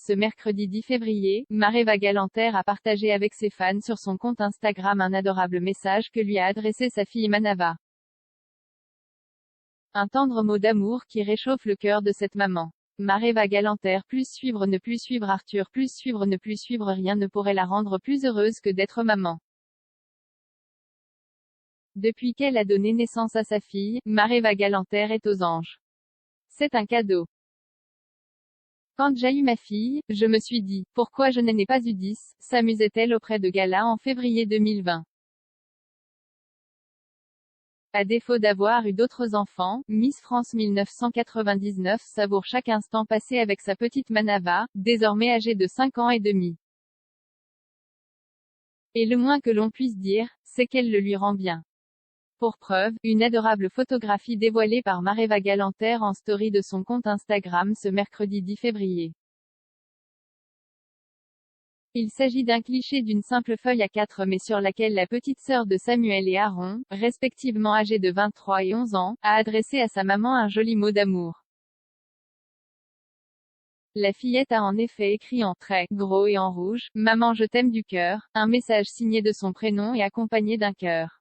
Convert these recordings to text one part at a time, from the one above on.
Ce mercredi 10 février, Mareva Galanter a partagé avec ses fans sur son compte Instagram un adorable message que lui a adressé sa fille Manava. Un tendre mot d'amour qui réchauffe le cœur de cette maman. Mareva Galanter, plus suivre ne plus suivre Arthur, plus suivre ne plus suivre, rien ne pourrait la rendre plus heureuse que d'être maman. Depuis qu'elle a donné naissance à sa fille, Mareva Galanter est aux anges. C'est un cadeau. Quand j'ai eu ma fille, je me suis dit, pourquoi je n'en ai pas eu 10, s'amusait-elle auprès de Gala en février 2020. À défaut d'avoir eu d'autres enfants, Miss France 1999 savoure chaque instant passé avec sa petite Manava, désormais âgée de 5 ans et demi. Et le moins que l'on puisse dire, c'est qu'elle le lui rend bien. Pour preuve, une adorable photographie dévoilée par Mareva Galanter en story de son compte Instagram ce mercredi 10 février. Il s'agit d'un cliché d'une simple feuille A4 mais sur laquelle la petite sœur de Samuel et Aaron, respectivement âgés de 23 et 11 ans, a adressé à sa maman un joli mot d'amour. La fillette a en effet écrit en très gros et en rouge, « Maman je t'aime du cœur », un message signé de son prénom et accompagné d'un cœur.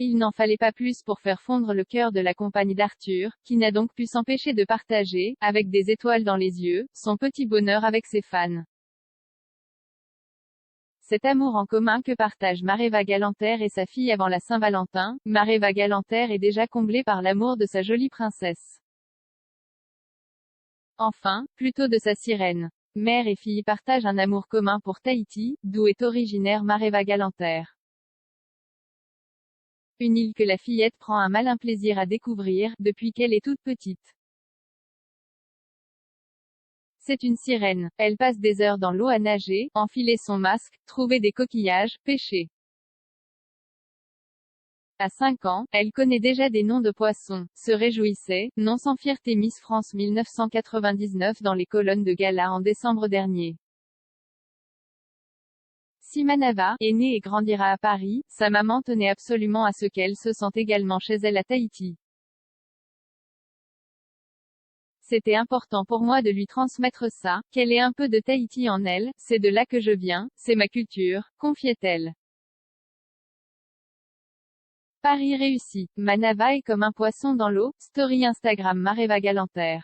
Il n'en fallait pas plus pour faire fondre le cœur de la compagne d'Arthur, qui n'a donc pu s'empêcher de partager, avec des étoiles dans les yeux, son petit bonheur avec ses fans. Cet amour en commun que partagent Mareva Galanter et sa fille avant la Saint-Valentin, Mareva Galanter est déjà comblée par l'amour de sa jolie princesse. Enfin, plutôt de sa sirène. Mère et fille partagent un amour commun pour Tahiti, d'où est originaire Mareva Galanter. Une île que la fillette prend un malin plaisir à découvrir, depuis qu'elle est toute petite. C'est une sirène. Elle passe des heures dans l'eau à nager, enfiler son masque, trouver des coquillages, pêcher. À 5 ans, elle connaît déjà des noms de poissons, se réjouissait, non sans fierté Miss France 1999 dans les colonnes de Gala en décembre dernier. Si Manava est née et grandira à Paris, sa maman tenait absolument à ce qu'elle se sente également chez elle à Tahiti. C'était important pour moi de lui transmettre ça, qu'elle ait un peu de Tahiti en elle, c'est de là que je viens, c'est ma culture, confiait-elle. Paris réussi. Manava est comme un poisson dans l'eau, story Instagram Mareva Galanter.